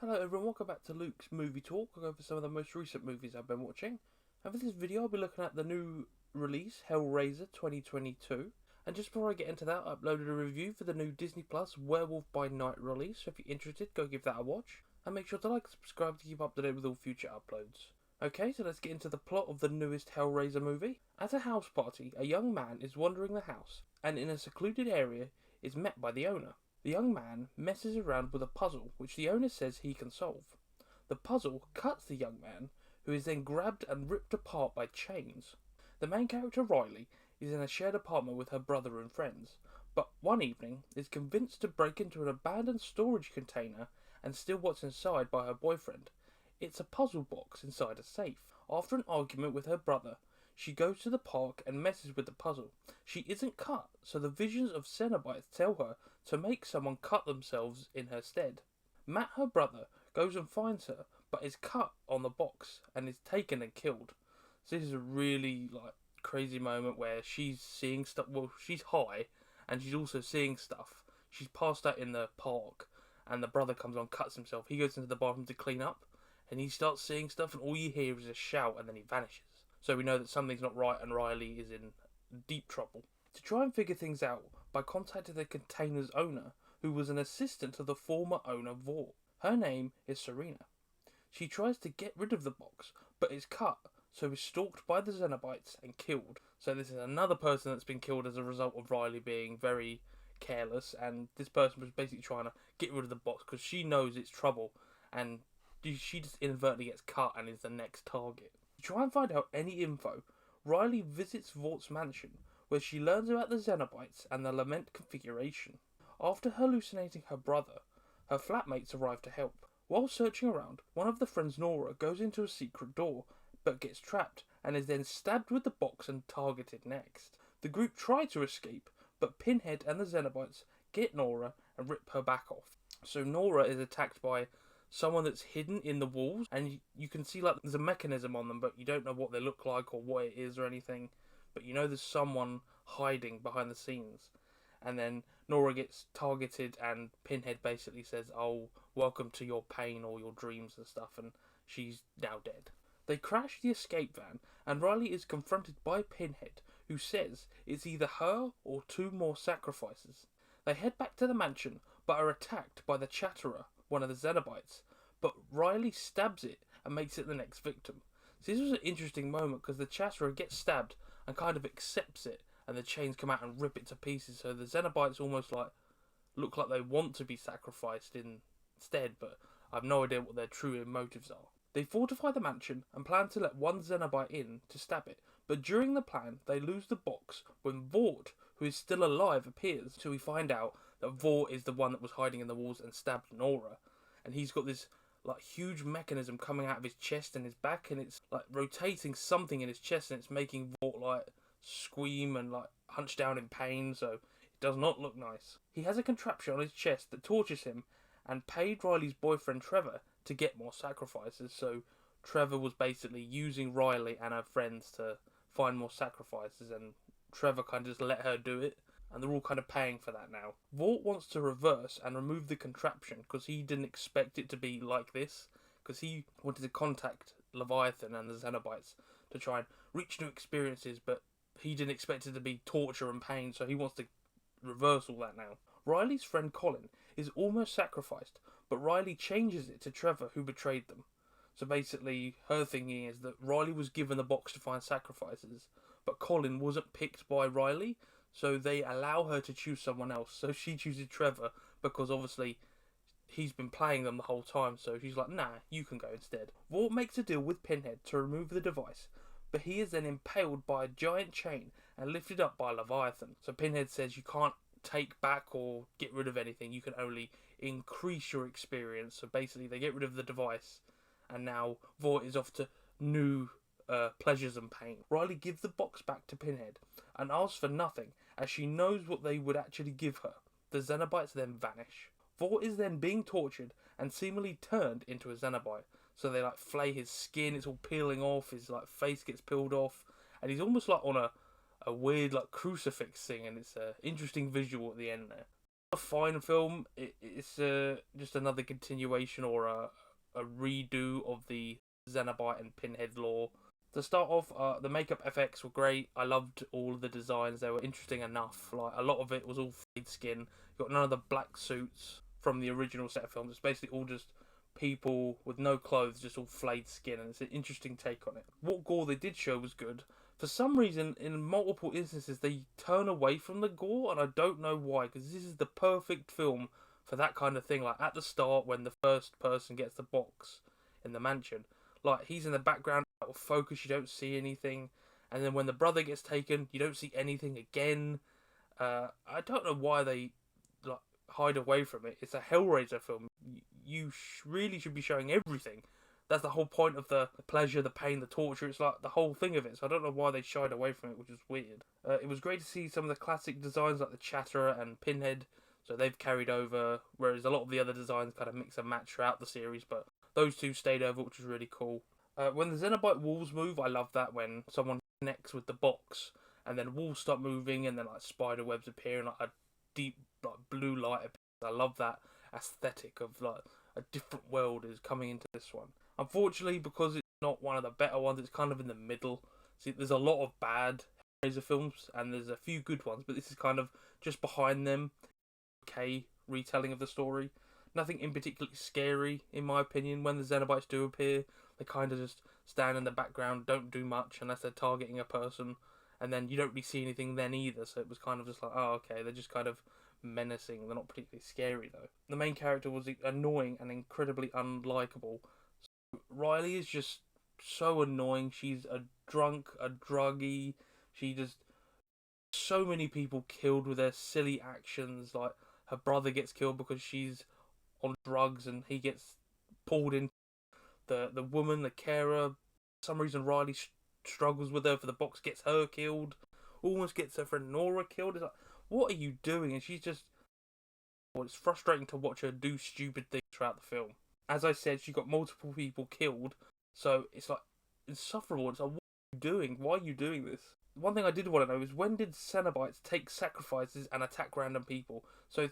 Hello everyone, welcome back to Luke's Movie Talk. I'll go for some of the most recent movies I've been watching. And for this video I'll be looking at the new release, Hellraiser 2022. And just before I get into that, I uploaded a review for the new Disney Plus Werewolf by Night release, so if you're interested, go give that a watch. And make sure to like and subscribe to keep up to date with all future uploads. Okay, so let's get into the plot of the newest Hellraiser movie. At a house party, a young man is wandering the house, and in a secluded area is met by the owner. The young man messes around with a puzzle, which the owner says he can solve. The puzzle cuts the young man, who is then grabbed and ripped apart by chains. The main character, Riley, is in a shared apartment with her brother and friends, but one evening is convinced to break into an abandoned storage container and steal what's inside by her boyfriend. It's a puzzle box inside a safe. After an argument with her brother, she goes to the park and messes with the puzzle. She isn't cut, so the visions of Cenobites tell her to make someone cut themselves in her stead. Matt, her brother, goes and finds her, but is cut on the box and is taken and killed. So this is a really crazy moment where she's seeing stuff. Well, she's high, and she's also seeing stuff. She's passed out in the park, and the brother comes on, cuts himself. He goes into the bathroom to clean up, and he starts seeing stuff, and all you hear is a shout, and then he vanishes. So we know that something's not right, and Riley is in deep trouble. To try and figure things out, by contacting the container's owner, who was an assistant to the former owner Vought. Her name is Serena. She tries to get rid of the box, but is cut, so is stalked by the Cenobites and killed. So this is another person that's been killed as a result of Riley being very careless, and this person was basically trying to get rid of the box because she knows it's trouble, and she just inadvertently gets cut and is the next target. To try and find out any info, Riley visits Vaught's mansion, where she learns about the Cenobites and the Lament configuration. After hallucinating her brother, her flatmates arrive to help. While searching around, one of the friends, Nora, goes into a secret door, but gets trapped and is then stabbed with the box and targeted next. The group try to escape, but Pinhead and the Cenobites get Nora and rip her back off. So Nora is attacked by someone that's hidden in the walls, and you can see there's a mechanism on them, but you don't know what they look like or what it is or anything. But you know there's someone hiding behind the scenes. And then Nora gets targeted, and Pinhead basically says, "Oh, welcome to your pain or your dreams and stuff," and she's now dead. They crash the escape van, and Riley is confronted by Pinhead, who says it's either her or two more sacrifices. They head back to the mansion, but are attacked by the Chatterer, one of the Cenobites, but Riley stabs it and makes it the next victim. So this was an interesting moment because the Chatterer gets stabbed and kind of accepts it, and the chains come out and rip it to pieces. So the Cenobites almost look like they want to be sacrificed instead, but I have no idea what their true motives are. They fortify the mansion and plan to let one Cenobite in to stab it, but during the plan they lose the box when Vought, who is still alive, appears. So we find out that Vought is the one that was hiding in the walls and stabbed Nora, and he's got this huge mechanism coming out of his chest and his back, and it's rotating something in his chest, and it's making Vought scream and hunch down in pain, so it does not look nice. He has a contraption on his chest that tortures him, and paid Riley's boyfriend Trevor to get more sacrifices. So Trevor was basically using Riley and her friends to find more sacrifices, and Trevor kind of just let her do it, and they're all kind of paying for that now. Vought wants to reverse and remove the contraption because he didn't expect it to be like this, because he wanted to contact Leviathan and the Cenobites to try and reach new experiences, but he didn't expect it to be torture and pain, so he wants to reverse all that now. Riley's friend Colin is almost sacrificed, but Riley changes it to Trevor, who betrayed them. So basically, her thinking is that Riley was given the box to find sacrifices, but Colin wasn't picked by Riley, so they allow her to choose someone else. So she chooses Trevor because obviously he's been playing them the whole time, so she's like, "Nah, you can go instead." Vought makes a deal with Pinhead to remove the device, but he is then impaled by a giant chain and lifted up by Leviathan. So Pinhead says you can't take back or get rid of anything, you can only increase your experience. So basically they get rid of the device, and now Vought is off to new pleasures and pain. Riley gives the box back to Pinhead and asks for nothing, as she knows what they would actually give her. The Cenobites then vanish. Vought is then being tortured and seemingly turned into a Cenobite. So they flay his skin, it's all peeling off, his face gets peeled off, and he's almost on a weird crucifix thing, and it's an interesting visual at the end there. a fine film. It's just another continuation or a redo of the Cenobite and Pinhead lore. To start off, the makeup effects were great. I loved all of the designs. They were interesting enough. Like, a lot of it was all fade skin. You got none of the black suits from the original set of films. It's basically all just people with no clothes, just all flayed skin, and it's an interesting take on it. What gore they did show was good. For some reason, in multiple instances, they turn away from the gore, and I don't know why, because this is the perfect film for that kind of thing. Like, at the start, when the first person gets the box in the mansion, like, he's in the background, out of focus, you don't see anything, and then when the brother gets taken, you don't see anything again. I don't know why they like hide away from it. It's a Hellraiser film. You really should be showing everything. That's the whole point of the pleasure, the pain, the torture. It's like the whole thing of it. So I don't know why they shied away from it, which is weird. It was great to see some of the classic designs like the Chatterer and Pinhead. So they've carried over, whereas a lot of the other designs kind of mix and match throughout the series. But those two stayed over, which was really cool. When the Cenobite walls move, I love that when someone connects with the box and then walls start moving and then like spider webs appear and like a deep like blue light appears. I love that aesthetic of like a different world is coming into this one. Unfortunately, because it's not one of the better ones, it's kind of in the middle. See, there's a lot of bad Hellraiser films and there's a few good ones, but this is kind of just behind them. Okay, retelling of the story. Nothing in particularly scary, in my opinion. When the Cenobites do appear, they kind of just stand in the background, don't do much unless they're targeting a person, and then you don't really see anything then either, so it was kind of just like, oh, okay, they're just kind of menacing. They're not particularly scary, though. The main character was annoying and incredibly unlikable. Riley is just so annoying. She's a drunk, a druggie. She just... So many people killed with her silly actions, like her brother gets killed because she's on drugs and he gets pulled in. The woman, the carer, for some reason Riley struggles with her for the box, gets her killed, almost gets her friend Nora killed. It's like, what are you doing? And she's just... Well, it's frustrating to watch her do stupid things throughout the film. As I said, she got multiple people killed, so it's like insufferable. It's like, what are you doing? Why are you doing this? One thing I did want to know is, when did Cenobites take sacrifices and attack random people? So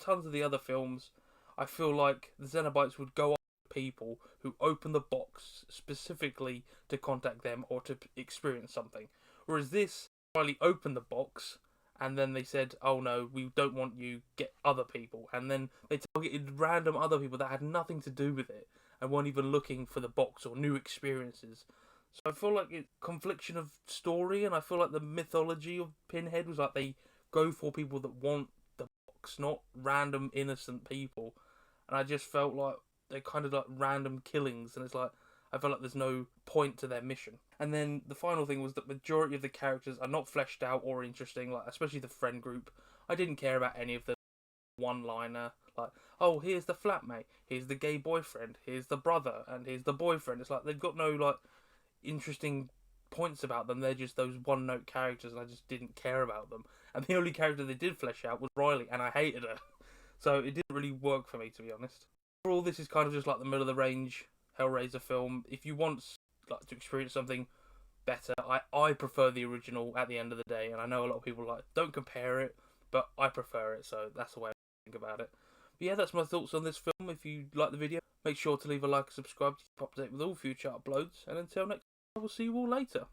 tons of the other films, I feel like the Cenobites would go after people who open the box specifically to contact them or to experience something. Whereas this, Riley opened the box and then they said, oh no, we don't want you, get other people. And then they targeted random other people that had nothing to do with it and weren't even looking for the box or new experiences. So I feel like it's a confliction of story, and I feel like the mythology of Pinhead was like they go for people that want the box, not random innocent people. And I just felt like they're kind of like random killings, and it's like I felt like there's no point to their mission. And then the final thing was that majority of the characters are not fleshed out or interesting, like especially the friend group. I didn't care about any of the one-liner, like, oh, here's the flatmate, here's the gay boyfriend, here's the brother, and here's the boyfriend. It's like they've got no like interesting points about them. They're just those one-note characters, and I just didn't care about them. And the only character they did flesh out was Riley, and I hated her. So it didn't really work for me, to be honest. Overall, this is kind of just like the middle-of-the-range Hellraiser film. If you want like to experience something better, I prefer the original at the end of the day, and I know a lot of people like don't compare it, but I prefer it, so that's the way I think about it. But yeah, that's my thoughts on this film. If you like the video, make sure to leave a like and subscribe to keep up to date with all future uploads, and until next time, I will see you all later.